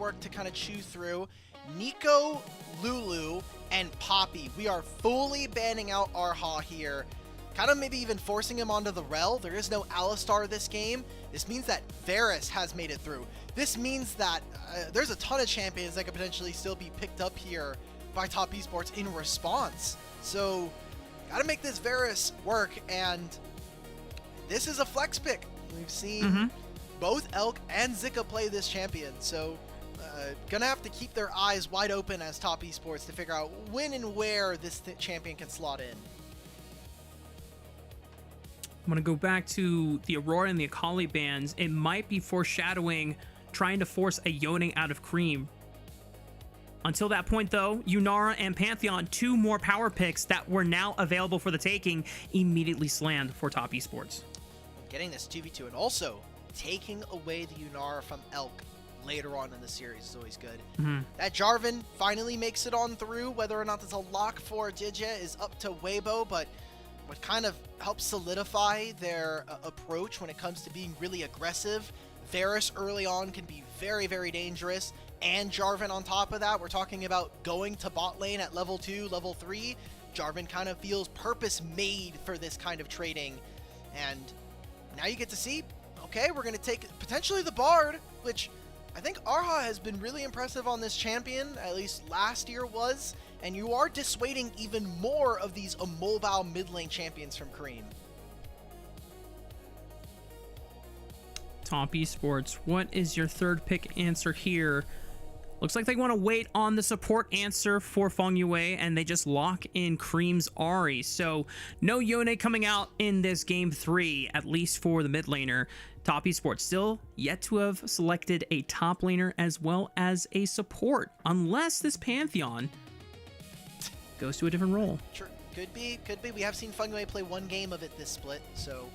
work to kind of chew through. Nico, Lulu, and Poppy. We are fully banning out Erha here. Kind of maybe even forcing him onto the Rel. There is no Alistar this game. This means that Varus has made it through. This means that there's a ton of champions that could potentially still be picked up here by Top Esports in response. So, gotta make this Varus work, and this is a flex pick. We've seen both Elk and Zika play this champion, so gonna have to keep their eyes wide open as Top Esports to figure out when and where this champion can slot in. I'm going to go back to the Aurora and the Akali bans. It might be foreshadowing trying to force a Yone out of Creme. Until that point, though, Yunara and Pantheon, 2 more power picks that were now available for the taking, immediately slammed for Top Esports. Getting this 2v2 and also taking away the Yunara from Elk later on in the series is always good. That Jarvan finally makes it on through. Whether or not there's a lock for Jiejie is up to Weibo, but what kind of helps solidify their approach when it comes to being really aggressive. Varus early on can be very, very dangerous, and Jarvan on top of that. We're talking about going to bot lane at level 2, level 3. Jarvan kind of feels purpose-made for this kind of trading, and now you get to see, okay, we're going to take potentially the Bard, which I think Erha has been really impressive on this champion, at least last year was, and you are dissuading even more of these immobile mid lane champions from Creme. Top Esports, what is your third pick answer here? Looks like they want to wait on the support answer for Fengyue, and they just lock in Creme's Ahri. So no Yone coming out in this game 3, at least for the mid laner. Top Esports still yet to have selected a top laner as well as a support, unless this Pantheon goes to a different role. Sure, could be. We have seen Fengyue play 1 game of it this split, so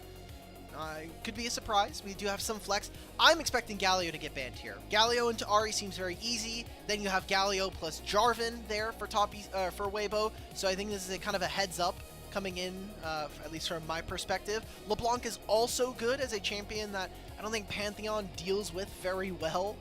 could be a surprise. We do have some flex. I'm expecting Galio to get banned here. Galio into Ahri seems very easy. Then you have Galio plus Jarvan there for for Weibo. So I think this is a kind of a heads up coming in, at least from my perspective. LeBlanc is also good as a champion that I don't think Pantheon deals with very well,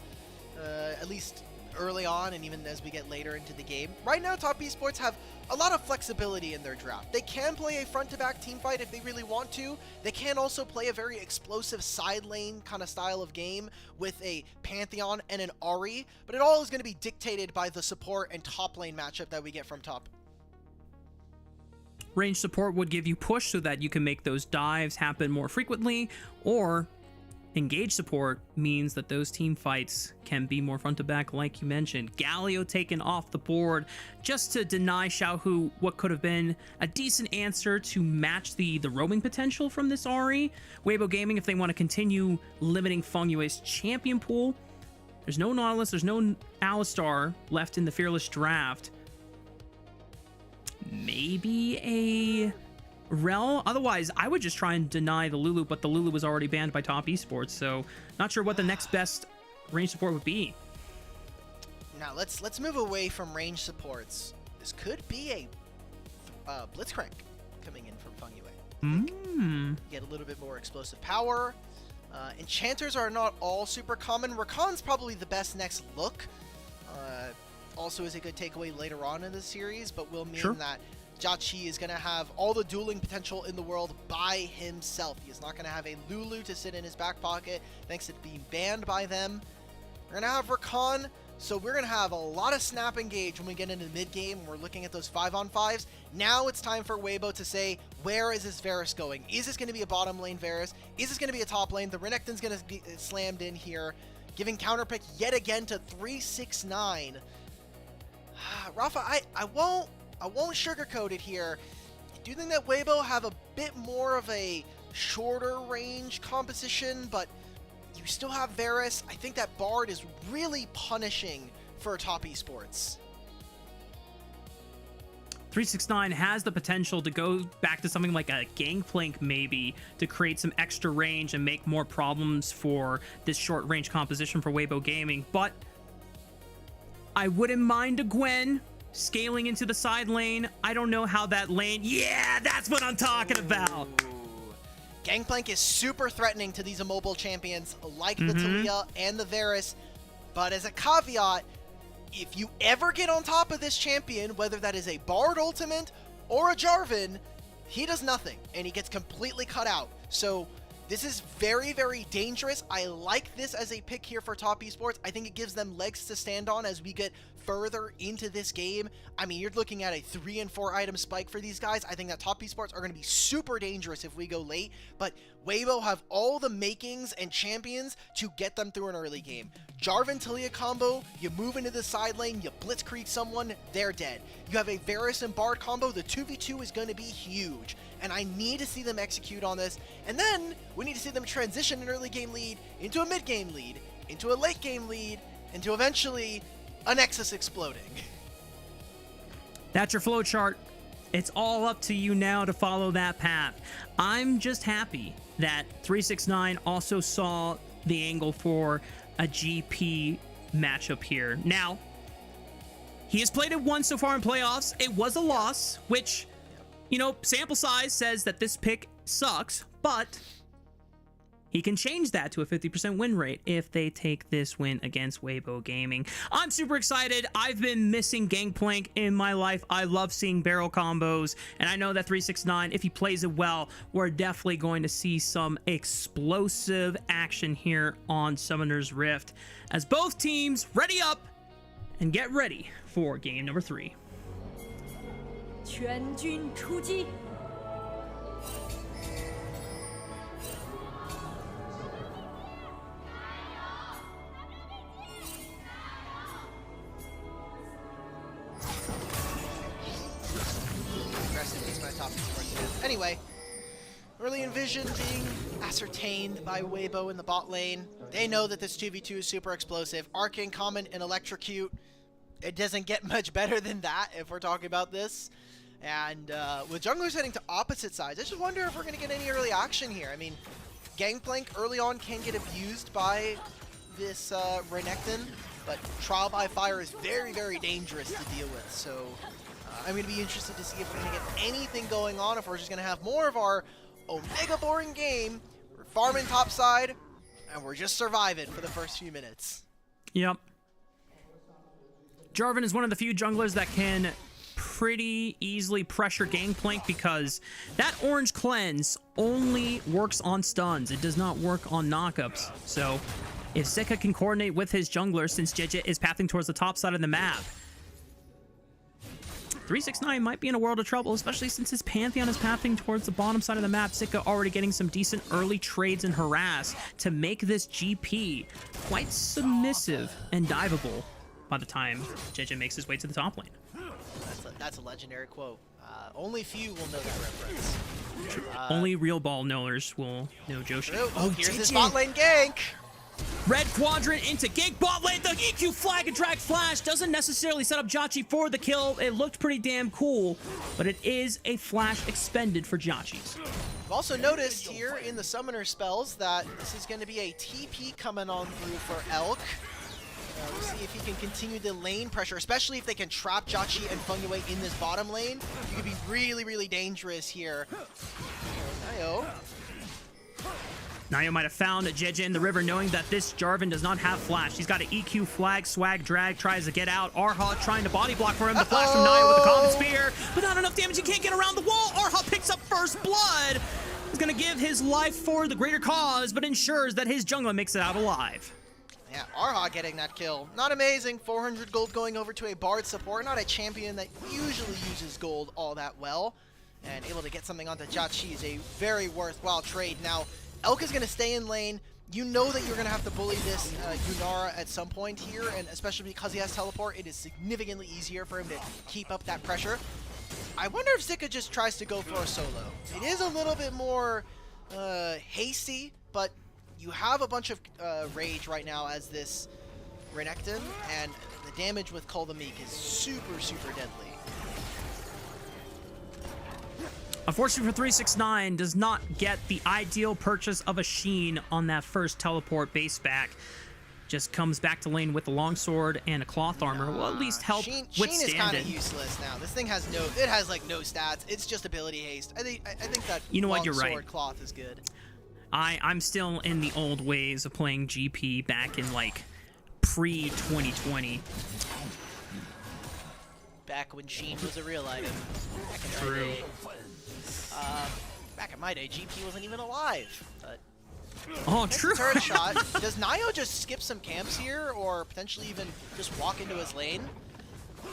at least early on and even as we get later into the game. Right now, Top Esports have a lot of flexibility in their draft. They can play a front-to-back teamfight if they really want to. They can also play a very explosive side lane kind of style of game with a Pantheon and an Ahri, but it all is going to be dictated by the support and top lane matchup that we get from top. Range support would give you push so that you can make those dives happen more frequently, or engage support means that those team fights can be more front to back, like you mentioned. Galio taken off the board just to deny Xiaohu what could have been a decent answer to match the roaming potential from this Ahri. Weibo Gaming, if they want to continue limiting Fengyue's champion pool, there's no Nautilus, there's no Alistar left in the Fearless draft. Maybe a Rel. Otherwise, I would just try and deny the Lulu, but the Lulu was already banned by Top Esports, so not sure what the next best range support would be. Now let's move away from range supports. This could be a Blitzcrank coming in from Fengyue. Get a little bit more explosive power. Enchanters are not all super common. Rakan's probably the best next look. Also is a good takeaway later on in the series, but will mean that JiaQi is going to have all the dueling potential in the world by himself. He is not going to have a Lulu to sit in his back pocket thanks to being banned by them. We're going to have Rakan, so we're going to have a lot of snap engage when we get into the mid-game and we're looking at those 5-on-5s. Now it's time for Weibo to say, where is this Varus going? Is this going to be a bottom lane Varus? Is this going to be a top lane? The Renekton's going to be slammed in here, giving counterpick yet again to 369. Raafaa, I won't sugarcoat it here. I do think that Weibo have a bit more of a shorter range composition, but you still have Varus. I think that Bard is really punishing for Top Esports. 369 has the potential to go back to something like a Gangplank maybe to create some extra range and make more problems for this short range composition for Weibo Gaming, but I wouldn't mind a Gwen scaling into the side lane. I don't know how that lane... Yeah, that's what I'm talking about! Gangplank is super threatening to these immobile champions like the Taliyah and the Varus. But as a caveat, if you ever get on top of this champion, whether that is a Bard ultimate or a Jarvan, he does nothing, and he gets completely cut out. So this is very, very dangerous. I like this as a pick here for top esports. I think it gives them legs to stand on as we get further into this game. I mean, you're looking at a 3 and 4 item spike for these guys. I think that top esports are going to be super dangerous if we go late, but Weibo have all the makings and champions to get them through an early game. Jarvan Talia combo, you move into the side lane, you blitzkrieg someone, they're dead. You have a Varus and Bard combo, the 2v2 is going to be huge, and I need to see them execute on this, and then we need to see them transition an early game lead into a mid game lead, into a late game lead, into eventually a Nexus exploding. That's your flow chart. It's all up to you now to follow that path. I'm just happy that 369 also saw the angle for a GP matchup here. Now, he has played it once so far in playoffs. It was a loss, which, you know, sample size says that this pick sucks, but he can change that to a 50% win rate if they take this win against Weibo Gaming. I'm super excited. I've been missing Gangplank in my life. I love seeing barrel combos, and I know that 369, if he plays it well, we're definitely going to see some explosive action here on Summoner's Rift as both teams ready up and get ready for game number 3. 全军出击 Anyway, early envision being ascertained by Weibo in the bot lane. They know that this 2v2 is super explosive. Arcane Comment and Electrocute. It doesn't get much better than that if we're talking about this. And with junglers heading to opposite sides, I just wonder if we're going to get any early action here. I mean, Gangplank early on can get abused by this Renekton, but Trial by Fire is very, very dangerous to deal with. So I'm going to be interested to see if we're going to get anything going on, if we're just going to have more of our Omega boring game. We're farming top side, and we're just surviving for the first few minutes. Yep. Jarvan is one of the few junglers that can pretty easily pressure Gangplank because that orange cleanse only works on stuns. It does not work on knockups. So if Zika can coordinate with his jungler, since Jiejie is pathing towards the top side of the map, 369 might be in a world of trouble, especially since his Pantheon is pathing towards the bottom side of the map. Zika already getting some decent early trades and harass to make this GP quite submissive and diveable by the time Jiejie makes his way to the top lane. That's a legendary quote. Only few will know that reference. Only real ball knowers will know Joshi. Oh, here's his bot lane gank! Red quadrant into gank bot lane. The EQ flag and drag flash doesn't necessarily set up JiaQi for the kill. It looked pretty damn cool, but it is a flash expended for JiaQi's. I've also noticed here in the summoner spells that this is going to be a TP coming on through for Alk. We'll see if he can continue the lane pressure, especially if they can trap JiaQi and Fengyue in this bottom lane. You could be really, really dangerous here. NaiYou. NaiYou might have found Jiejie in the river, knowing that this Jarvan does not have flash. He's got an EQ flag, swag, drag, tries to get out. Erha trying to body block for him. The flash from NaiYou with the common spear, but not enough damage. He can't get around the wall. Erha picks up first blood. He's going to give his life for the greater cause, but ensures that his jungler makes it out alive. Yeah, Erha getting that kill. Not amazing. 400 gold going over to a Bard support. Not a champion that usually uses gold all that well. And able to get something onto JiaQi is a very worthwhile trade. Now, Elk is going to stay in lane. You know that you're going to have to bully this Yunara at some point here, and especially because he has teleport, it is significantly easier for him to keep up that pressure. I wonder if Zika just tries to go for a solo. It is a little bit more hasty, but you have a bunch of rage right now as this Renekton, and the damage with Call the Meek is super, super deadly. Unfortunately for 369, does not get the ideal purchase of a Sheen on that first teleport base back. Just comes back to lane with a longsword and a cloth armor. Will at least help Sheen withstand is kind it. of useless now. This thing has like no stats. It's just ability haste. I think that you know what, you're longsword right. cloth is good. I'm still in the old ways of playing GP back in like pre-2020. Back when Sheen was a real item. True. Back in my day, GP wasn't even alive. But Oh, true. turret shot. Does NaiYou just skip some camps here, or potentially even just walk into his lane?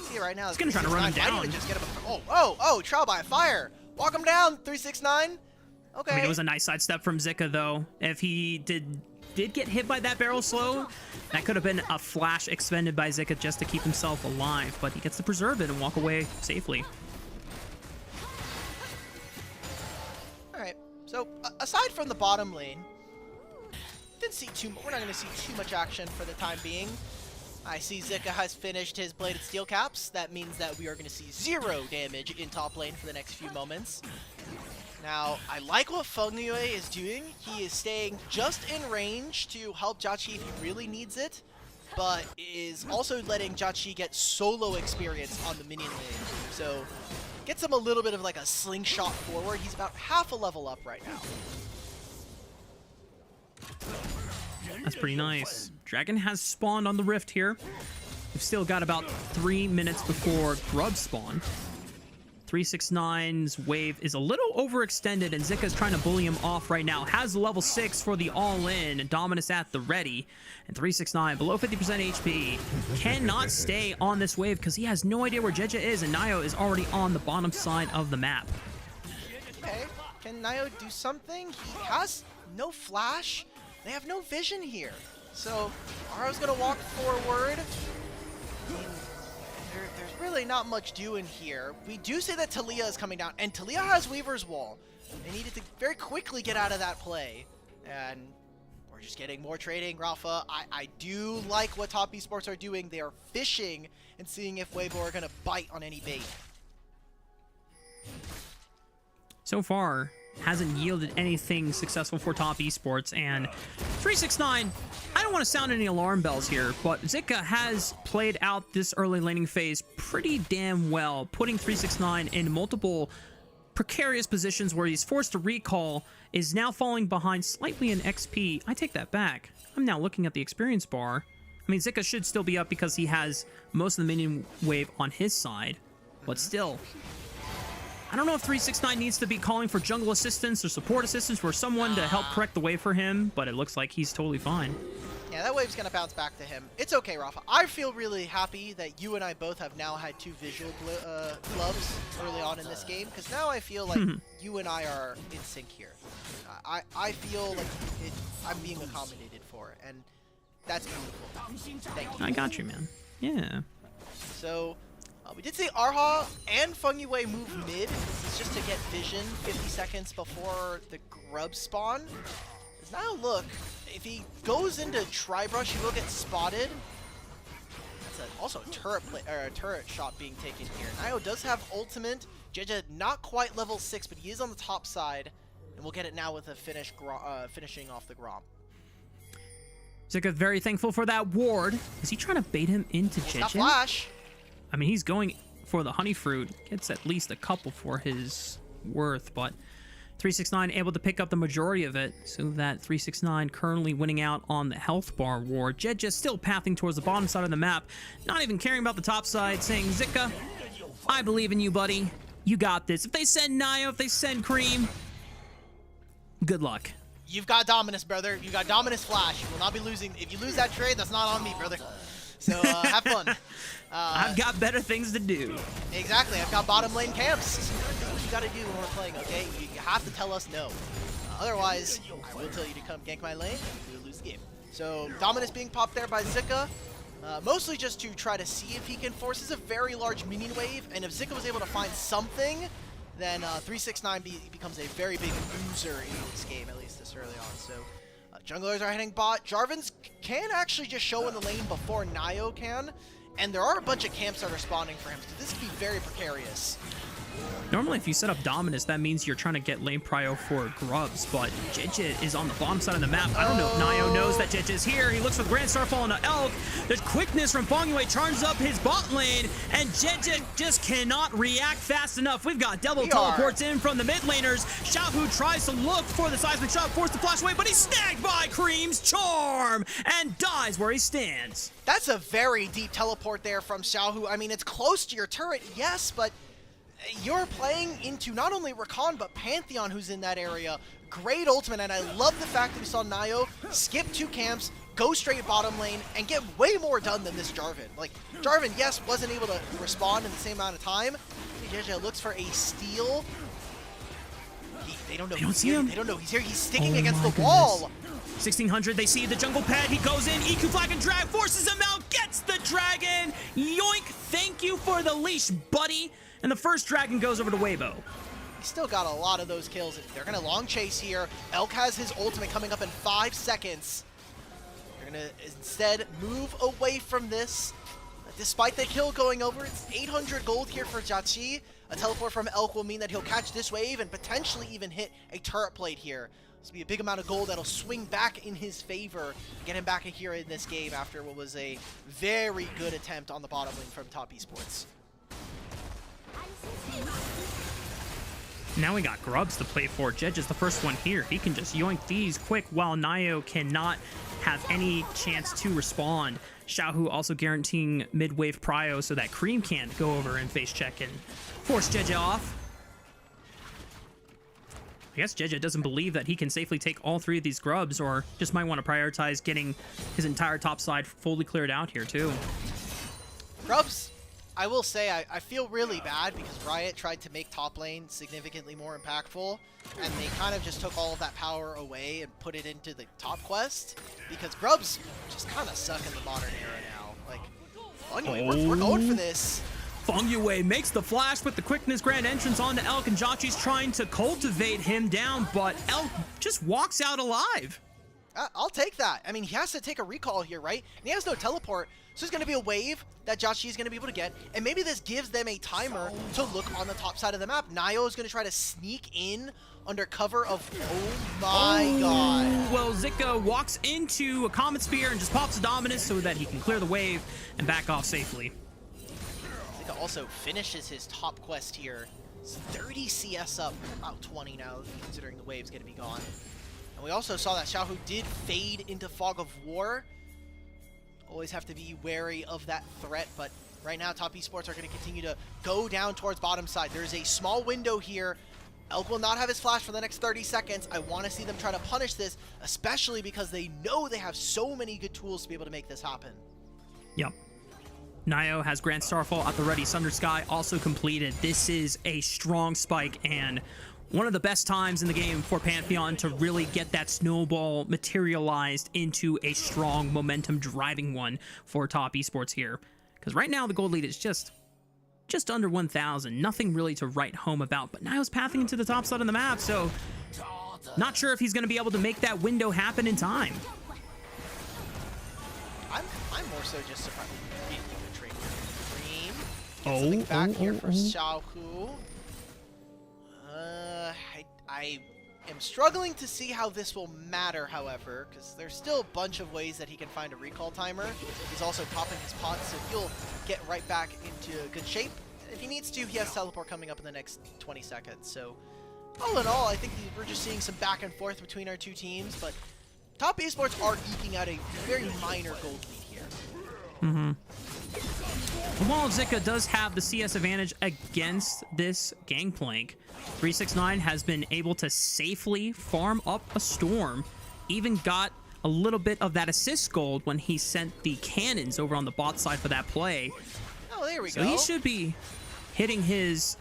See right now. He's gonna try to run him down. Just get him trial by fire. Walk him down. 369. Okay. I mean, it was a nice sidestep from Zika, though. If he did get hit by that barrel slow, that could have been a flash expended by Zika just to keep himself alive, but he gets to preserve it and walk away safely. Alright, so aside from the bottom lane, we're not going to see too much action for the time being. I see Zika has finished his bladed steel caps. That means that we are going to see 0 damage in top lane for the next few moments. Now, I like what Fengyue is doing. He is staying just in range to help JiaQi if he really needs it, but is also letting JiaQi get solo experience on the minion lane. So, gets him a little bit of like a slingshot forward. He's about half a level up right now. That's pretty nice. Dragon has spawned on the rift here. We've still got about 3 minutes before grub spawn. 369's wave is a little overextended, and Zika's trying to bully him off right now. Has level 6 for the all-in, and Dominus at the ready. And 369, below 50% HP, cannot stay on this wave because he has no idea where Jiejie is, and NaiYou is already on the bottom side of the map. Okay, can NaiYou do something? He has no flash. They have no vision here. So, Erha's gonna walk forward. I mean, there's really not much doing here. We do see that Taliyah is coming down, and Taliyah has Weaver's Wall. They needed to very quickly get out of that play. And we're just getting more trading. Raafaa, I do like what top esports are doing. They are fishing and seeing if Weibo are gonna bite on any bait. So far, hasn't yielded anything successful for top esports, and 369, I don't want to sound any alarm bells here, but Zika has played out this early laning phase pretty damn well, putting 369 in multiple precarious positions where he's forced to recall, is now falling behind slightly in XP. I take that back. I'm now looking at the experience bar. I mean, Zika should still be up because he has most of the minion wave on his side, but still, I don't know if 369 needs to be calling for jungle assistance or support assistance for someone to help correct the way for him, but it looks like he's totally fine. Yeah, that wave's going to bounce back to him. It's okay, Raafaa. I feel really happy that you and I both have now had 2 visual gloves early on in this game, because now I feel like you and I are in sync here. I feel like I'm being accommodated for, and that's beautiful. Thank you. I got you, man. Yeah. So, we did see Erha and Fengyue move mid. This is just to get vision 50 seconds before the grub spawn. Because now look, if he goes into Tri-Brush, he will get spotted. That's also a turret shot being taken here. NaiYou does have ultimate. Jiejie not quite level 6, but he is on the top side. And we'll get it now with a finishing off the Grom. Zika very thankful for that ward. Is he trying to bait him into He's got Jiejie? flash. I mean, he's going for the honey fruit. Gets at least a couple for his worth, but 369 able to pick up the majority of it, so that 369 currently winning out on the health bar war. Jiejie still pathing towards the bottom side of the map, not even caring about the top side, saying, Zika, I believe in you, buddy. You got this. If they send NaiYou, if they send Creme, good luck. You've got Dominus, brother. You got Dominus flash. You will not be losing. If you lose that trade, that's not on me, brother. So have fun. I've got better things to do. Exactly. I've got bottom lane camps. That's what you got to do when we're playing, okay? You have to tell us no. Otherwise, I will tell you to come gank my lane and we'll lose the game. So Dominus being popped there by Zika. Mostly just to try to see if he can force. This is a very large minion wave, and if Zika was able to find something, then 369 becomes a very big loser in this game, at least this early on. So junglers are heading bot. Jarvan's can actually just show in the lane before NaiYou can, and there are a bunch of camps that are spawning for him, so this could be very precarious. Normally, if you set up Dominus, that means you're trying to get lane prio for grubs, but Jiejie is on the bottom side of the map. I don't know if NaiYou knows that Jiejie is here. He looks for the Grand Starfall on Alk. The quickness from Fengyue charges up his bot lane, and Jiejie just cannot react fast enough. We've got double teleports in from the mid laners. Xiaohu tries to look for the seismic shot, forced to flash away, but he's snagged by Creme's charm and dies where he stands. That's a very deep teleport there from Xiaohu. I mean, it's close to your turret, yes, but you're playing into not only Rakan, but Pantheon, who's in that area. Great ultimate, and I love the fact that we saw NaiYou skip 2 camps, go straight bottom lane, and get way more done than this Jarvan. Like, Jarvan, yes, wasn't able to respond in the same amount of time. Jiejie looks for a steal. They don't know. They don't see him. They don't know he's here. He's sticking against the wall. 1600, they see the jungle pad. He goes in, EQ flag and drag, forces him out, gets the dragon. Yoink, thank you for the leash, buddy. And the first dragon goes over to Weibo. He's still got a lot of those kills. They're going to long chase here. Alk has his ultimate coming up in 5 seconds. They're going to instead move away from this. Despite the kill going over, it's 800 gold here for Jiejie. A teleport from Alk will mean that he'll catch this wave and potentially even hit a turret plate here. This will be a big amount of gold that'll swing back in his favor, get him back here in this game after what was a very good attempt on the bottom lane from Top Esports. Now we got grubs to play for. Jiejie's the first one here. He can just yoink these quick while NaiYou cannot have any chance to respond. Xiaohu also guaranteeing mid-wave prio so that Creme can't go over and face check and force Jiejie off. I guess Jiejie doesn't believe that he can safely take all 3 of these grubs, or just might want to prioritize getting his entire top side fully cleared out here too. Grubs, I will say, I feel really bad because Riot tried to make top lane significantly more impactful, and they kind of just took all of that power away and put it into the top quest, because Grubs just kind of suck in the modern era now. Like, anyway, we're going for this. Fengyue makes the flash with the quickness grand entrance onto Alk, and JiaQi's trying to cultivate him down, but Alk just walks out alive. I'll take that. I mean, he has to take a recall here, right? And he has no teleport, so there's going to be a wave that JiaQi is going to be able to get, and maybe this gives them a timer to look on the top side of the map. NaiYou is going to try to sneak in under cover of... Oh my god. Well, Zika walks into a Comet Spear and just pops a Dominus so that he can clear the wave and back off safely. Zika also finishes his top quest here. It's 30 CS up, about 20 now, considering the wave's going to be gone. And we also saw that Xiaohu did fade into Fog of War. Always have to be wary of that threat, but right now Top Esports are going to continue to go down towards bottom side. There's a small window here. Alk will not have his flash for the next 30 seconds. I want to see them try to punish this, especially because they know they have so many good tools to be able to make this happen. Yep. NaiYou has Grand Starfall at the ready. Sunder Sky also completed. This is a strong spike and one of the best times in the game for Pantheon to really get that snowball materialized into a strong momentum driving one for Top Esports here. Because right now the gold lead is just under 1,000. Nothing really to write home about, but NaiYou's pathing into the top side of the map, so not sure if he's going to be able to make that window happen in time. I'm more so just surprised. Creme gets something back here for Xiaohu. I am struggling to see how this will matter, however, because there's still a bunch of ways that he can find a recall timer. He's also popping his pots, so he'll get right back into good shape. If he needs to, he has teleport coming up in the next 20 seconds. So, all in all, I think we're just seeing some back and forth between our two teams, but Top Esports are eking out a very minor gold lead here. Mm-hmm. While Zika does have the CS advantage against this gangplank, 369 has been able to safely farm up a storm, even got a little bit of that assist gold when he sent the cannons over on the bot side for that play. Oh, there we go. So he should be hitting his,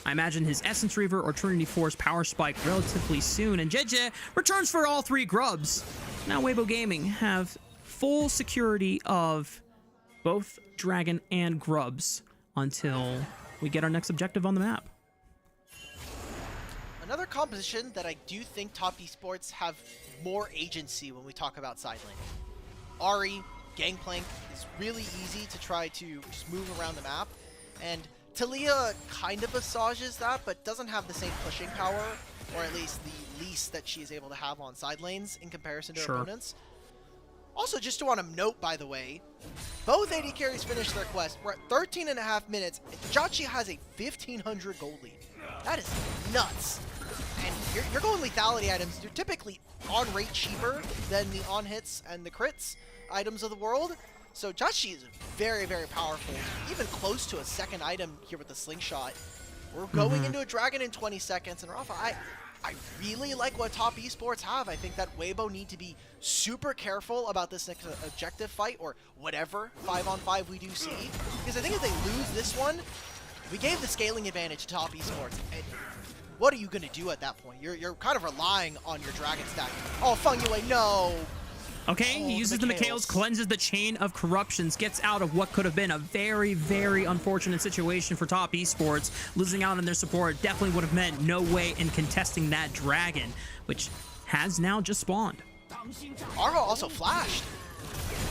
I imagine, his Essence Reaver or Trinity Force power spike relatively soon. And Jiejie returns for all 3 grubs. Now Weibo Gaming have full security of both Dragon and grubs until we get our next objective on the map. Another composition that I do think Top Esports have more agency when we talk about side lane. Ahri, Gangplank is really easy to try to just move around the map, and Taliyah kind of massages that, but doesn't have the same pushing power, or at least the least that she is able to have on side lanes in comparison to her opponents. Also, just to want to note, by the way, both AD carries finished their quest. We're at 13.5 minutes. JiaQi has a 1,500 gold lead. That is nuts. And your gold lethality items, they're typically on rate cheaper than the on hits and the crits items of the world. So JiaQi is very, very powerful. Even close to a second item here with the slingshot. We're going into a dragon in 20 seconds. And Raafaa, I really like what top esports have. I think that Weibo need to be super careful about this next objective fight, or whatever 5-on-5 we do see. Because I think if they lose this one, we gave the scaling advantage to top esports. And what are you going to do at that point? You're kind of relying on your dragon stack. Oh, Fengyue, no! Okay, he uses the Mikhails, cleanses the chain of corruptions, gets out of what could have been a very, very unfortunate situation for top esports. Losing out on their support definitely would have meant no way in contesting that dragon, which has now just spawned. Erha also flashed.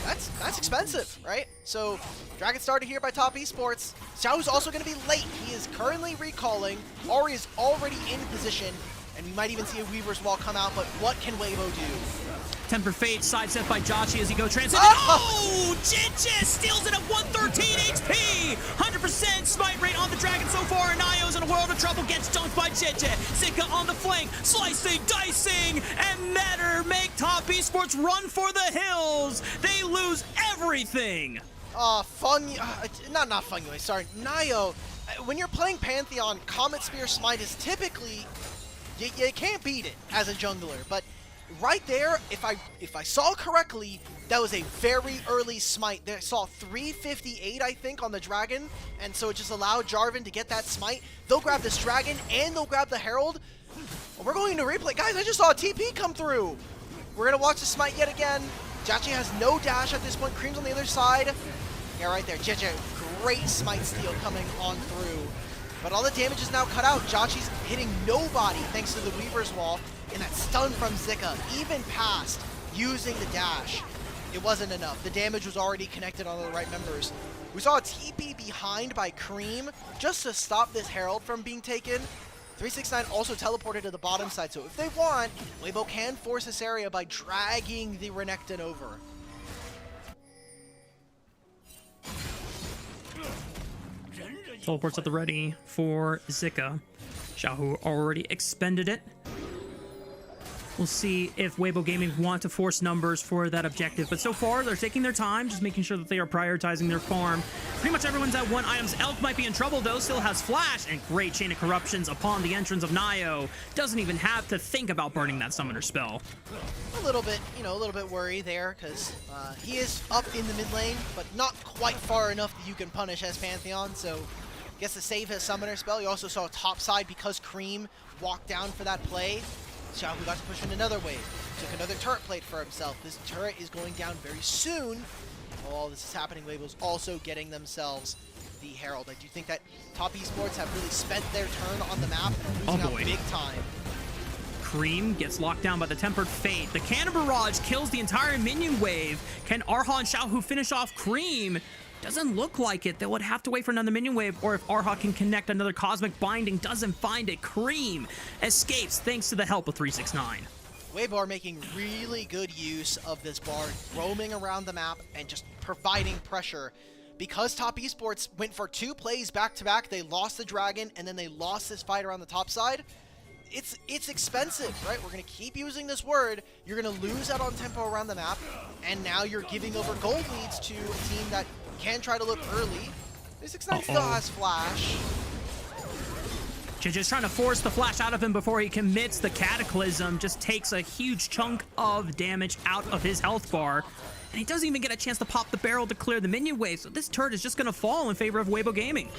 That's expensive, right? So, dragon started here by top esports. Xiaohu's also going to be late. He is currently recalling. Ori is already in position, and we might even see a Weaver's Wall come out, but what can Weibo do? Temper Fate sidestep by JiaQi as he go transcendent. Oh! Jiejie steals it at 113 HP! 100% smite rate on the dragon so far, and NaiYou's in a world of trouble, gets dunked by Jiejie. Zika on the flank, slicing, dicing, and Matter make top esports run for the hills. They lose everything. Not Fengyue, sorry, NaiYou. When you're playing Pantheon, Comet Spear Smite is typically, you can't beat it as a jungler, but right there, if I saw correctly, that was a very early smite. They saw 358, I think, on the dragon, and so it just allowed Jarvan to get that smite. They'll grab this dragon, and they'll grab the Herald. We're going into replay. Guys, I just saw a TP come through. We're going to watch the smite yet again. JiaQi has no dash at this point. Creme's on the other side. Yeah, right there. Jiejie, great smite steal coming on through. But all the damage is now cut out. JiaQi's hitting nobody thanks to the Weaver's Wall. And that stun from Zika, even past using the dash, it wasn't enough. The damage was already connected on the right members. We saw a TP behind by Creme just to stop this Herald from being taken. 369 also teleported to the bottom side, so if they want, Weibo can force this area by dragging the Renekton over. Teleports at the ready for Zika. Xiaohu already expended it. We'll see if Weibo Gaming want to force numbers for that objective, but so far they're taking their time, just making sure that they are prioritizing their farm. Pretty much everyone's at 1 items. Elk might be in trouble though, still has flash, and great chain of corruptions upon the entrance of NaiYou. Doesn't even have to think about burning that summoner spell. A little bit worried there, because he is up in the mid lane, but not quite far enough that you can punish as Pantheon, so gets to save his summoner spell. You also saw top side because Creme walked down for that play. Xiaohu got to push in another wave. Took another turret plate for himself. This turret is going down very soon. While this is happening, Weibo's also getting themselves the Herald. I do think that top esports have really spent their turn on the map and are losing out big time. Creme gets locked down by the Tempered Fate. The Cannon Barrage kills the entire minion wave. Can Erha and Xiaohu finish off Creme? Doesn't look like it. They would have to wait for another minion wave, or if Erha can connect another Cosmic Binding, doesn't find it. Creme escapes thanks to the help of 369. Weibo are making really good use of this bard, roaming around the map and just providing pressure. Because top esports went for 2 plays back-to-back, they lost the dragon, and then they lost this fight around the top side. It's expensive, right? We're going to keep using this word. You're going to lose out on tempo around the map, and now you're giving over gold leads to a team that can try to look early. 369 still has flash. Just trying to force the flash out of him before he commits. The Cataclysm just takes a huge chunk of damage out of his health bar. And he doesn't even get a chance to pop the barrel to clear the minion wave. So this turret is just going to fall in favor of Weibo Gaming.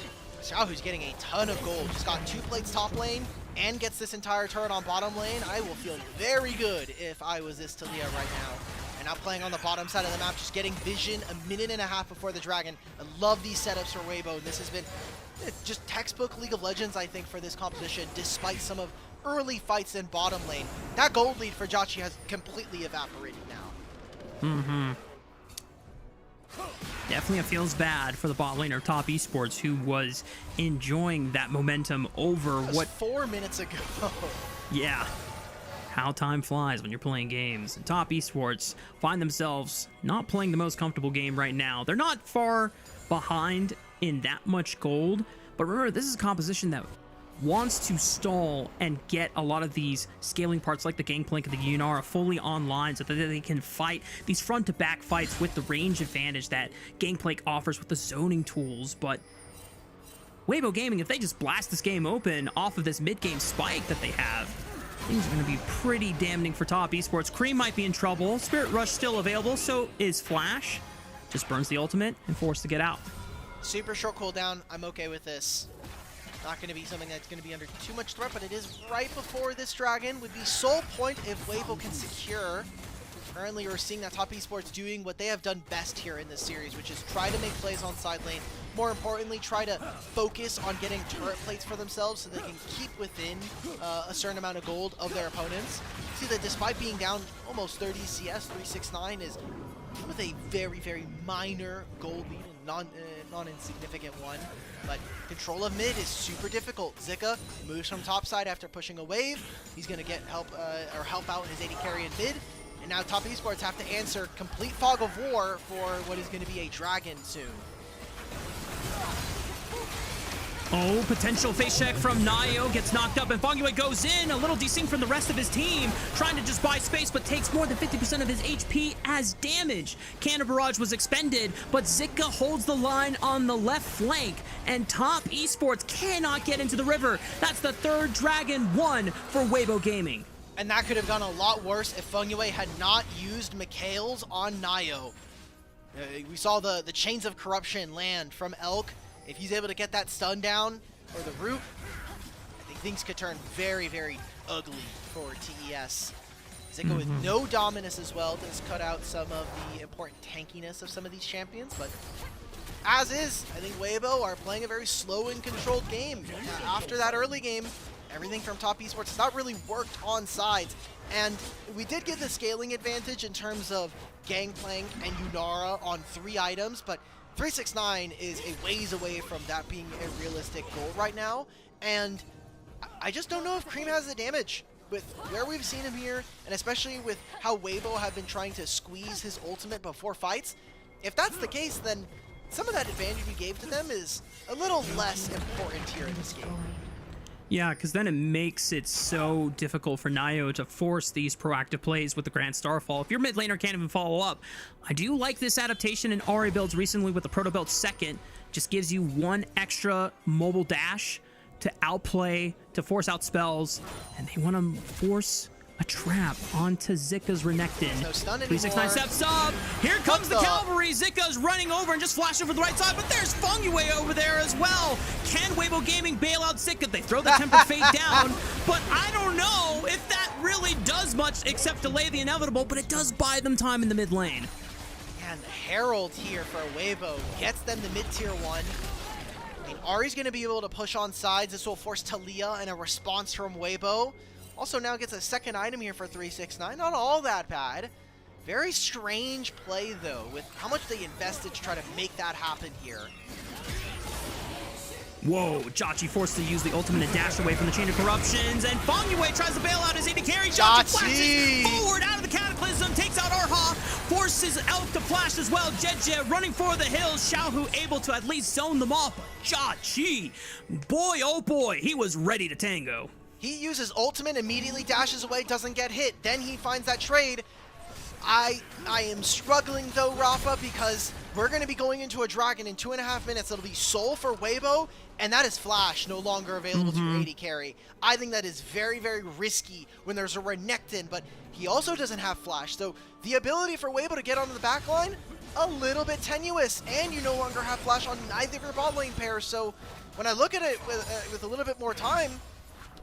Xiaohu's getting a ton of gold. Just got 2 plates top lane and gets this entire turret on bottom lane. I will feel very good if I was this Taliyah right now. And now playing on the bottom side of the map, just getting vision a minute and a half before the dragon. I love these setups for Weibo. This has been just textbook League of Legends, I think, for this competition, despite some of early fights in bottom lane. That gold lead for JiaQi has completely evaporated now. Definitely it feels bad for the bot laner Top Esports, who was enjoying that momentum over what 4 minutes ago. Yeah, how time flies when you're playing games. And Top Esports find themselves not playing the most comfortable game right now. They're not far behind in that much gold, but remember, this is a composition that wants to stall and get a lot of these scaling parts like the Gangplank and the Yunara fully online so that they can fight these front-to-back fights with the range advantage that Gangplank offers with the zoning tools. But Weibo Gaming, if they just blast this game open off of this mid-game spike that they have, things are going to be pretty damning for Top Esports. Creme might be in trouble. Spirit Rush still available, so is Flash. Just burns the ultimate and forced to get out. Super short cooldown. I'm okay with this. Not going to be something that's going to be under too much threat, but it is right before this dragon. Would be soul point if Weibo can secure. Currently, we're seeing that Top Esports doing what they have done best here in this series, which is try to make plays on side lane. More importantly, try to focus on getting turret plates for themselves so they can keep within a certain amount of gold of their opponents. See that despite being down almost 30 CS, 369 is with a very, very minor gold lead, non-insignificant one. But control of mid is super difficult. Zika moves from top side after pushing a wave. He's going to get help out his AD carry in mid. And now Top Esports have to answer complete fog of war for what is going to be a dragon soon. Oh, potential face check from NaiYou, gets knocked up, and Fengyue goes in. A little desync from the rest of his team, trying to just buy space, but takes more than 50% of his HP as damage. Cannon Barrage was expended, but Zika holds the line on the left flank, and Top Esports cannot get into the river. That's the third Dragon 1 for Weibo Gaming. And that could have gone a lot worse if Fengyue had not used Mikhail's on NaiYou. We saw the Chains of Corruption land from Alk. If he's able to get that stun down, or the root, I think things could turn very, very ugly for TES. Zika with no dominance as well does cut out some of the important tankiness of some of these champions, but as is, I think Weibo are playing a very slow and controlled game. After that early game, everything from Top Esports has not really worked on sides, and we did get the scaling advantage in terms of Gangplank and Yunara on 3 items, but 369 is a ways away from that being a realistic goal right now, and I just don't know if Creme has the damage with where we've seen him here, and especially with how Weibo have been trying to squeeze his ultimate before fights. If that's the case, then some of that advantage we gave to them is a little less important here in this game. Yeah, because then it makes it so difficult for NaiYou to force these proactive plays with the Grand Starfall. If your mid laner can't even follow up, I do like this adaptation in Ahri builds recently with the Proto Belt second. Just gives you 1 extra mobile dash to outplay, to force out spells, and they want to force a trap onto Zika's Renekton. No stun 369 steps up. Here comes the cavalry. Zika's running over and just flashing for the right side, but there's Fengyue over there as well. Can Weibo Gaming bail out Zika? They throw the Temper Fate down, but I don't know if that really does much except delay the inevitable, but it does buy them time in the mid lane. And Herald here for Weibo gets them the mid-tier 1. I mean, Ahri's going to be able to push on sides. This will force Talia and a response from Weibo. Also now gets a second item here for 369. Not all that bad. Very strange play, though, with how much they invested to try to make that happen here. Whoa, JiaQi forced to use the ultimate and dash away from the Chain of Corruptions, and Fengyue tries to bail out his AD carry. JiaQi flashes forward out of the Cataclysm, takes out Erha, forces Alk to flash as well. Jiejie running for the hills. Xiaohu able to at least zone them off. JiaQi, boy oh boy, he was ready to tango. He uses ultimate, immediately dashes away, doesn't get hit. Then he finds that trade. I am struggling though, Raafaa, because we're going to be going into a dragon in 2.5 minutes. It'll be soul for Weibo, and that is Flash, no longer available to your AD carry. I think that is very, very risky when there's a Renekton, but he also doesn't have Flash. So the ability for Weibo to get onto the back line, a little bit tenuous, and you no longer have Flash on neither of your bot lane pairs. So when I look at it with a little bit more time,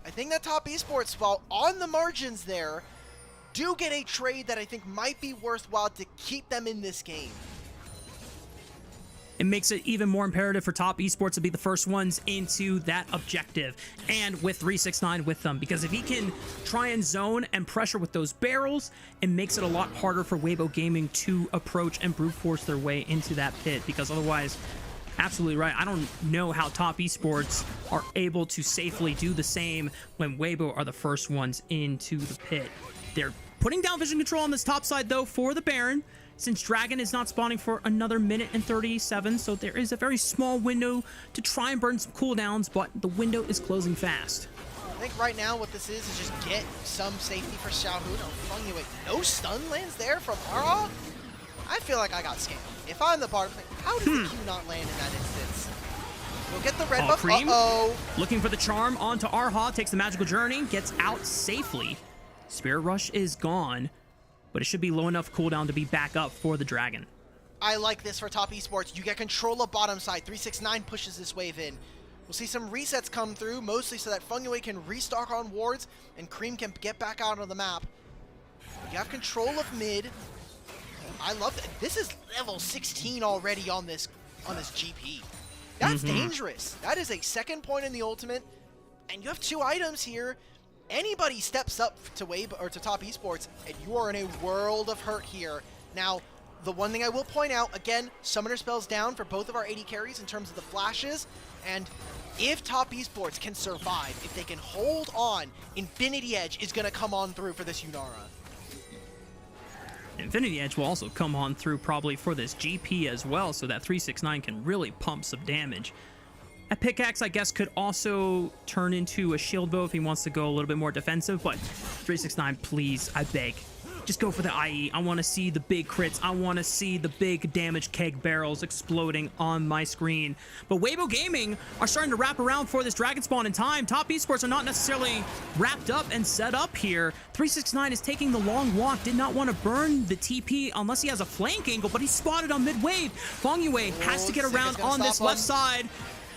I think that Top Esports, while on the margins there, do get a trade that I think might be worthwhile to keep them in this game. it makes it even more imperative for top esports to be the first ones into that objective, and with 369 with them, because if he can try and zone and pressure with those barrels, it makes it a lot harder for Weibo Gaming to approach and brute force their way into that pit, because otherwise, absolutely right, I don't know how top esports are able to safely do the same when Weibo are the first ones into the pit. They're putting down vision control on this top side though for the Baron, since Dragon is not spawning for another minute and 37, so there is a very small window to try and burn some cooldowns, but the window is closing fast. I think right now what this is just get some safety for Xiaohu. No, Fengyue, no stun lands there from Erha. I feel like I got scammed. If I'm the part, how did the Q not land in that instance? We'll get the red buff. Creme, uh-oh. looking for the charm onto Erha, takes the magical journey, gets out safely. Spirit Rush is gone, but it should be low enough cooldown to be back up for the Dragon. I like this for top esports. You get control of bottom side. 369 pushes this wave in. We'll see some resets come through, mostly so that Fengyue can restock on wards and Creme can get back out on the map. You have control of mid. I love that. This is level 16 already on this GP. That's dangerous. That is a second point in the ultimate, and you have 2 items here. Anybody steps up to Weibo or to top esports, and you are in a world of hurt here. Now, the one thing I will point out, again, summoner spells down for both of our AD carries in terms of the flashes, and if top esports can survive, if they can hold on, Infinity Edge is going to come on through for this Yunara. Infinity Edge will also come on through probably for this GP as well, so that 369 can really pump some damage. A pickaxe, I guess, could also turn into a shield bow if he wants to go a little bit more defensive, but 369, please, I beg. Just go for the IE. I want to see the big crits. I want to see the big damage keg barrels exploding on my screen. But Weibo Gaming are starting to wrap around for this dragon spawn in time. Top esports are not necessarily wrapped up and set up here. 369 is taking the long walk. Did not want to burn the TP unless he has a flank angle, but he's spotted on mid-wave. Fengyue has to get around on this left side.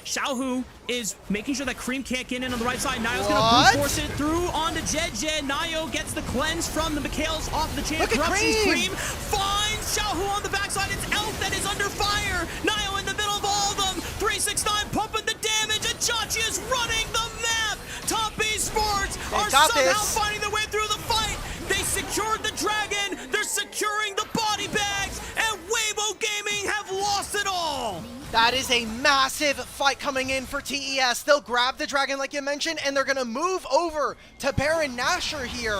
Xiaohu is making sure that Creme can't get in on the right side. NaiYou's going to brute force it through onto Jiejie. NaiYou gets the cleanse from the Mikhails off the chain of corruptions. Creme finds Xiaohu on the backside. It's Elk that is under fire. NaiYou in the middle of all of them. 369 pumping the damage, and JiaQi is running the map. Top esports are somehow finding their way through the fight. They secured the dragon. They're securing the body bags, and Weibo Gaming have lost it all. That is a massive fight coming in for TES. They'll grab the dragon like you mentioned, and they're going to move over to Baron Nashor here.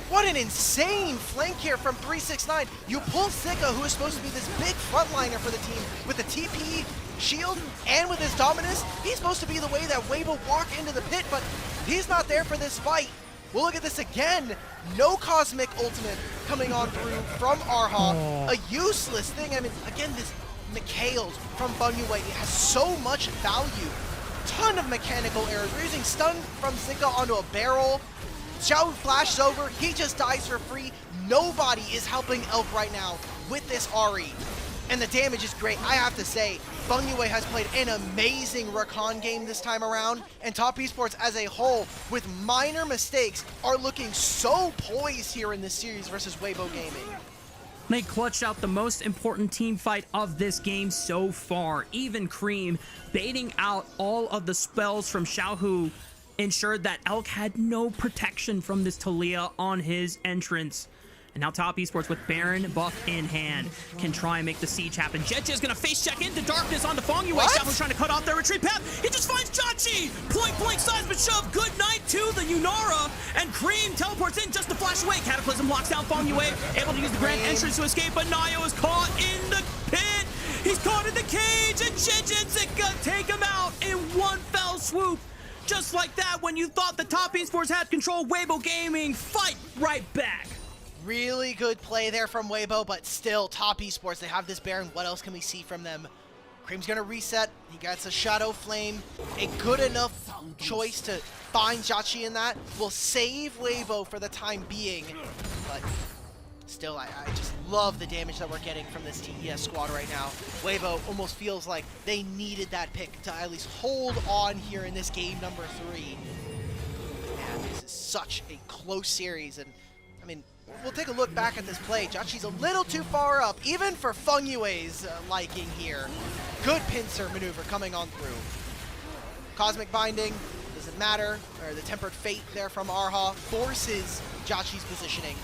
What an insane flank here from 369. You pull Zika, who is supposed to be this big frontliner for the team, with the TP shield and with his dominance. He's supposed to be the way that Weibo walk into the pit, but he's not there for this fight. We'll look at this again. No Cosmic Ultimate coming on through from Erha. A useless thing. I mean, again, this Mikhails from Fengyue has so much value. Ton of mechanical errors. We're using stun from Zika onto a barrel. Xiaohu flashes over. He just dies for free. Nobody is helping Elk right now with this Ahri. And the damage is great. I have to say, Fengyue has played an amazing Rakan game this time around, and top esports as a whole, with minor mistakes, are looking so poised here in this series versus Weibo Gaming. They clutched out the most important team fight of this game so far. Even Creme, baiting out all of the spells from Xiaohu, ensured that Elk had no protection from this Talia on his entrance. And now top esports with Baron buff in hand can try and make the siege happen. Jiejie is going to face check into darkness onto Fengyue. Xiaohu's trying to cut off their retreat path. He just finds JiaQi. Point blank seismic shove. Good night to the Yunara. And Creme teleports in just to flash away. Cataclysm locks down Fengyue. Able to use the grand entrance to escape, but NaiYou is caught in the pit. He's caught in the cage, and Jiejie and Zika take him out in one fell swoop. Just like that, when you thought the top esports had control, Weibo Gaming fight right back. Really good play there from Weibo, but still, top esports, they have this Baron. What else can we see from them? Creme's gonna reset. He gets a Shadow Flame. A good enough choice to find JiaQi in that. Will save Weibo for the time being, but still, I just love the damage that we're getting from this TES squad right now. Weibo almost feels like they needed that pick to at least hold on here in this game number 3. Man, this is such a close series, and I mean, we'll take a look back at this play. JiaQi's a little too far up, even for Fengyue's liking here. Good pincer maneuver coming on through. Cosmic Binding, doesn't matter. Or the Tempered Fate there from Erha forces JiaQi's positioning.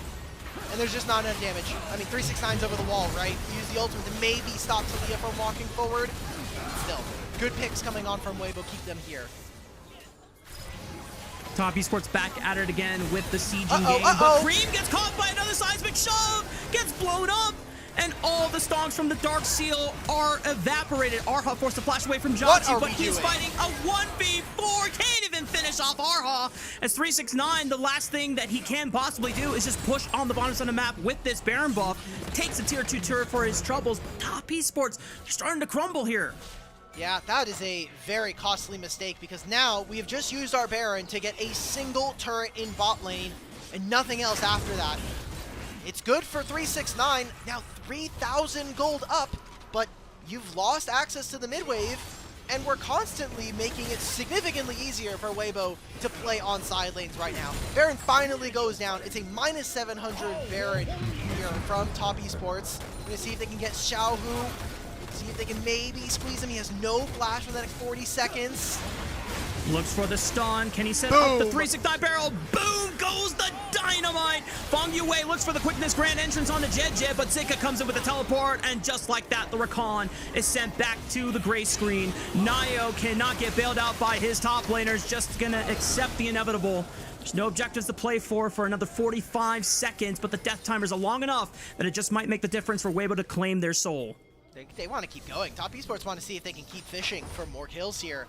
And there's just not enough damage. I mean, 369's over the wall, right? Use the ultimate to maybe stop Zika from walking forward. Still, good picks coming on from Weibo, keep them here. Top Esports back at it again with the sieging game, but Creme gets caught by another seismic shove, gets blown up, and all the stonks from the Dark Seal are evaporated. Erha forced to flash away from JiaQi, but he's fighting a 1v4, can't even finish off Erha. As 369, the last thing that he can possibly do is just push on the bottom side of the map with this Baron buff, takes a tier 2 turret for his troubles. Top Esports starting to crumble here. Yeah, that is a very costly mistake because now we have just used our Baron to get a single turret in bot lane and nothing else after that. It's good for 369, now 3,000 gold up, but you've lost access to the mid wave and we're constantly making it significantly easier for Weibo to play on side lanes right now. Baron finally goes down. It's a -700 Baron here from Top Esports. We're gonna see if they can get Xiaohu. See if they can maybe squeeze him. He has no flash for the next 40 seconds. Looks for the stun. Can he set up the 369 barrel? Boom goes the dynamite. Fengyue looks for the quickness grand entrance on the Jiejie, but Zika comes in with a teleport, and just like that, the Rakan is sent back to the gray screen. NaiYou cannot get bailed out by his top laners, just gonna accept the inevitable. There's no objectives to play for another 45 seconds, but the death timers are long enough that it just might make the difference for Weibo to claim their soul. They want to keep going. Top Esports want to see if they can keep fishing for more kills here.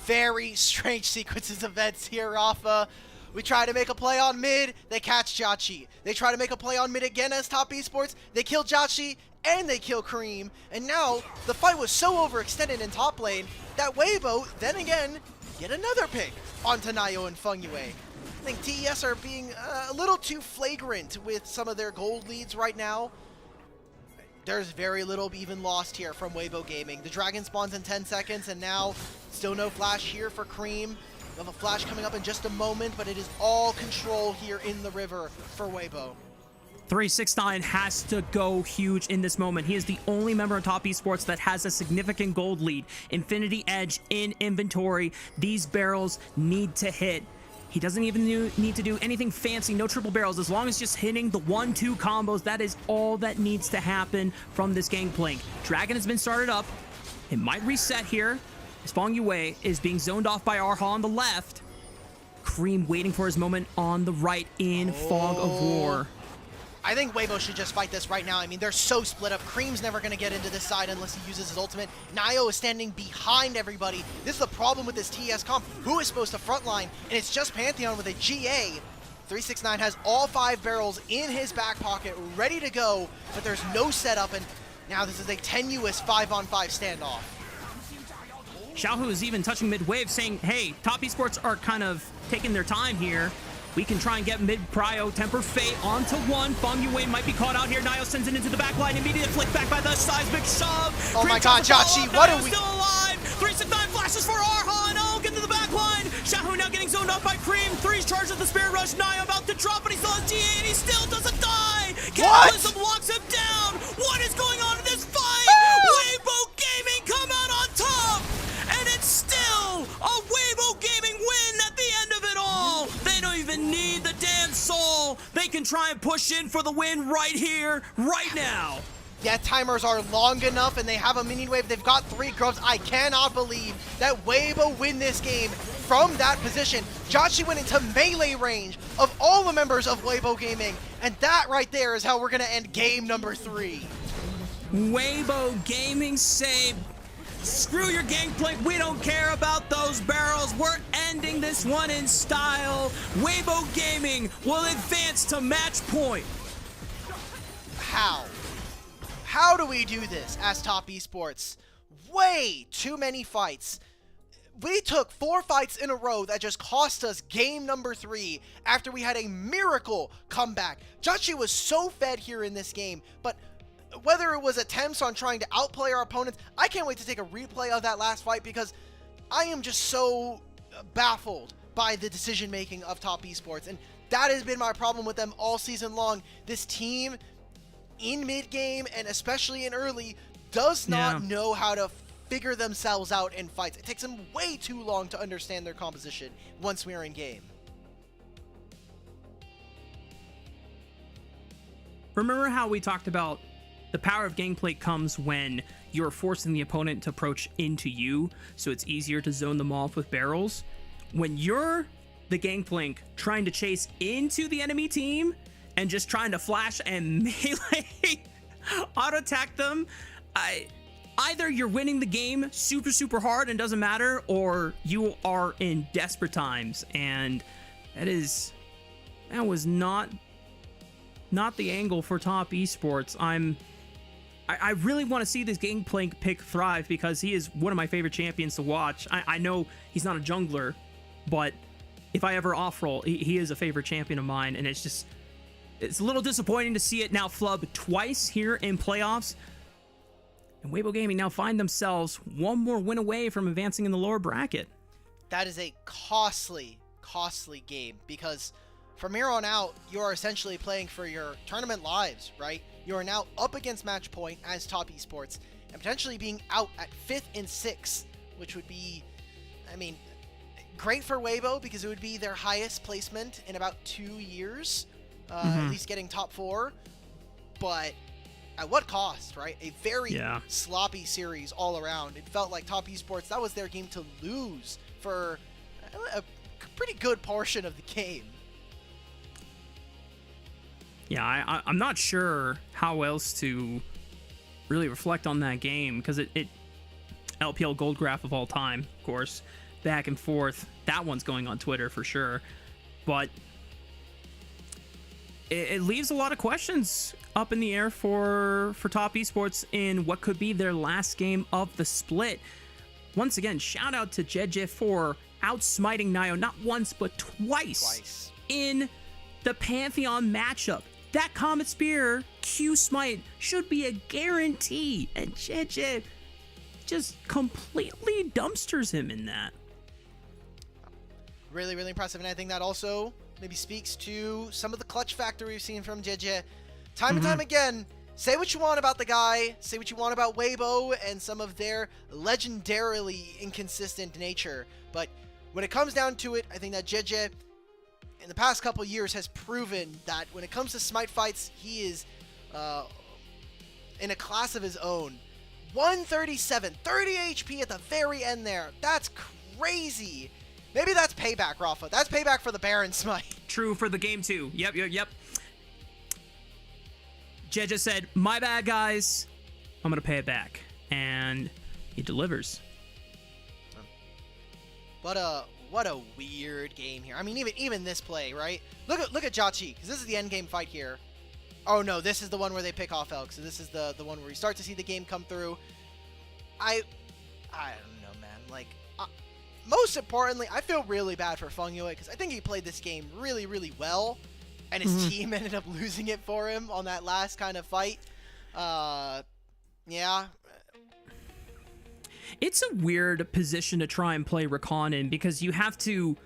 Very strange sequences of events here, Raafaa. We try to make a play on mid, they catch JiaQi. They try to make a play on mid again as Top Esports, they kill JiaQi, and they kill Creme. And now, the fight was so overextended in top lane that Weibo, then again, get another pick onto NaiYou and Fengyue. I think TES are being a little too flagrant with some of their gold leads right now. There's very little even lost here from Weibo Gaming. The dragon spawns in 10 seconds, and now still no flash here for Creme. We'll have a flash coming up in just a moment, but it is all control here in the river for Weibo. 369 has to go huge in this moment. He is the only member of Top Esports that has a significant gold lead. Infinity Edge in inventory. These barrels need to hit. He doesn't even need to do anything fancy, no triple barrels. As long as just hitting the 1-2 combos, that is all that needs to happen from this gangplank. Dragon has been started up. It might reset here. As Fengyue is being zoned off by Erha on the left. Creme waiting for his moment on the right in Fog of War. I think Weibo should just fight this right now. I mean, they're so split up. Creme's never going to get into this side unless he uses his ultimate. NaiYou is standing behind everybody. This is the problem with this TES comp. Who is supposed to frontline? And it's just Pantheon with a GA. 369 has all 5 barrels in his back pocket, ready to go, but there's no setup, and now this is a tenuous 5-on-5 standoff. Xiaohu is even touching mid-wave, saying, hey, Top Esports are kind of taking their time here. We can try and get mid-prio, Temper Fate onto one. Fengyue might be caught out here. NaiYou sends it into the back line. Immediate flick back by the seismic shove. Oh my god, JiaQi, what are we... still alive. 369 flashes for Erha and Alk into the back line. Xiaohu now getting zoned up by Creme. 3's charged with the Spirit Rush. NaiYou about to drop, but he still has GA and he still doesn't die. Cannibalism locks him down. What is going on in this fight? Weibo Gaming come out on top. And it's still a Weibo Gaming win at the end of it all. They don't even need the damn soul. They can try and push in for the win right here, right now. Yeah, timers are long enough and they have a mini wave. They've got 3 grubs. I cannot believe that Weibo win this game from that position. JiaQi went into melee range of all the members of Weibo Gaming, and that right there is how we're gonna end game number 3. Weibo Gaming say, screw your gangplank, we don't care about those barrels. We're ending this one in style. Weibo Gaming will advance to match point. How? How do we do this as Top Esports? Way too many fights. We took 4 fights in a row that just cost us game number 3 after we had a miracle comeback. JiaQi was so fed here in this game, but whether it was attempts on trying to outplay our opponents, I can't wait to take a replay of that last fight because I am just so baffled by the decision making of Top Esports. And That has been my problem with them all season long. This team in mid-game and especially in early does not know how to figure themselves out in fights. It takes them way too long to understand their composition once we are in game. Remember how we talked about the power of gameplay comes when you're forcing the opponent to approach into you, so it's easier to zone them off with barrels? When you're the gangplank trying to chase into the enemy team and just trying to flash and melee auto attack them, either you're winning the game super hard and doesn't matter, or you are in desperate times, and that was not the angle for top esports. I really want to see this gangplank pick thrive because he is one of my favorite champions to watch. I know he's not a jungler, but if I ever off-roll, he is a favorite champion of mine, and it's a little disappointing to see it now flub twice here in playoffs. And Weibo Gaming now find themselves one more win away from advancing in the lower bracket. That is a costly game, because from here on out, you are essentially playing for your tournament lives, right? You are now up against match point as top esports and potentially being out at 5th and 6th, which would be, I mean, great for Weibo because it would be their highest placement in about 2 years, at least getting top 4. But at what cost, right? A very sloppy series all around. It felt like top esports, that was their game to lose for a pretty good portion of the game. Yeah, I'm not sure how else to really reflect on that game, because it LPL gold graph of all time, of course, back and forth. That one's going on Twitter for sure, but it leaves a lot of questions up in the air for top esports in what could be their last game of the split. Once again, shout out to Jiejie for outsmiting NaiYou not once but twice in the Pantheon matchup. That Comet Spear Q Smite should be a guarantee, and Jiejie just completely dumpsters him in that. Really impressive, and I think that also maybe speaks to some of the clutch factor we've seen from Jiejie. Time and time again, say what you want about the guy, say what you want about Weibo and some of their legendarily inconsistent nature, but when it comes down to it, I think that Jiejie in the past couple years has proven that when it comes to smite fights, he is in a class of his own. 137, 30 HP at the very end there. That's crazy. Maybe that's payback, Raafaa. That's payback for the Baron smite. True for the game too. Yep. Jiejie said, "My bad, guys. I'm gonna pay it back," and he delivers. What a weird game here. I mean, even this play, right? Look at JiaQi, because this is the end game fight here. Oh no, this is the one where they pick off Alk. So this is the one where you start to see the game come through. I don't know, man. Like, most importantly, I feel really bad for Fengyue because I think he played this game really well, and his team ended up losing it for him on that last kind of fight. Yeah. It's a weird position to try and play Recon in, because you have to...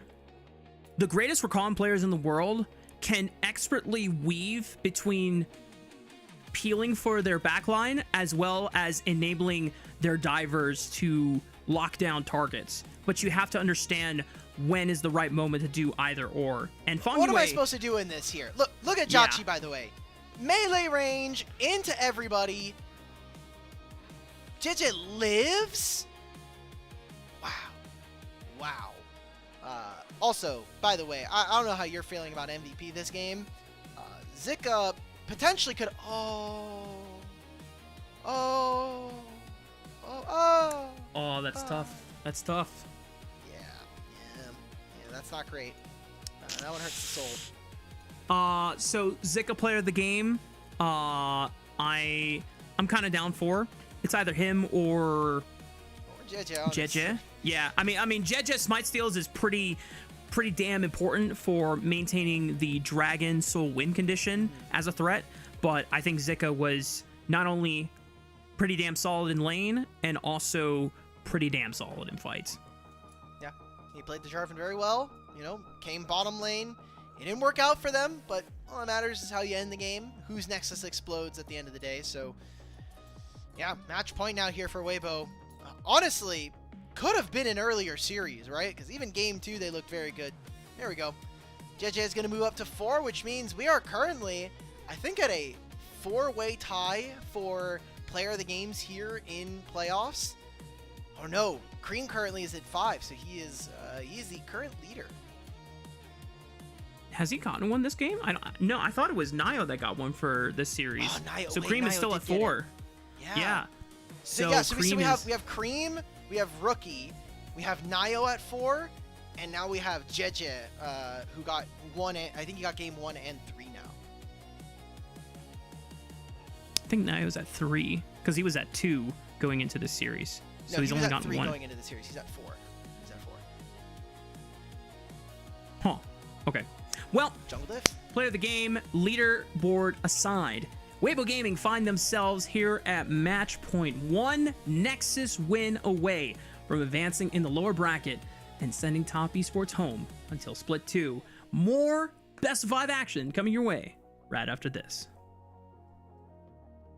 The greatest Recon players in the world can expertly weave between peeling for their backline as well as enabling their divers to lock down targets. But you have to understand when is the right moment to do either or. And Fengyue, what am I supposed to do in this here? Look at JiaQi, by the way. Melee range into everybody. Jiejie lives? Wow. Also, by the way, I don't know how you're feeling about MVP this game. Zika potentially could... Oh, that's tough. That's tough. Yeah, that's not great. That one hurts the soul. So Zika player of the game, I'm kind of down for. It's either him or Jiejie. Yeah, I mean, Jiejie smite steals is pretty damn important for maintaining the Dragon Soul win condition as a threat. But I think Zika was not only pretty damn solid in lane and also pretty damn solid in fights. Yeah, he played the Jarvan very well. You know, came bottom lane It didn't work out for them, but all that matters is how you end the game. Whose Nexus explodes at the end of the day. So, yeah, match point now here for Weibo. Honestly, could have been an earlier series, right? Because even game 2, they looked very good. There we go. Jiejie is going to move up to 4, which means we are currently, I think, at a 4-way tie for player of the games here in playoffs. Oh no, Creme currently is at 5, so he is the current leader. Has he gotten one this game? No, I thought it was NaiYou that got one for this series. Oh, NaiYou. So Wait, Creme is NaiYou still did at get 4. it. Yeah. So we have Creme, we have Rookie, we have NaiYou at 4, and now we have Jiejie, who got one. I think he got game 1 and 3 now. I think NaiYou's at 3 because he was at 2 going into this series. So No, he's only gotten 3 one. going into the series. He's at 4. He's at 4. Huh. Okay. Well, Jungle Diff. player of the game, leaderboard aside, Weibo Gaming find themselves here at match point 1, Nexus win away from advancing in the lower bracket and sending Top Esports home until Split 2. More Best of 5 action coming your way right after this.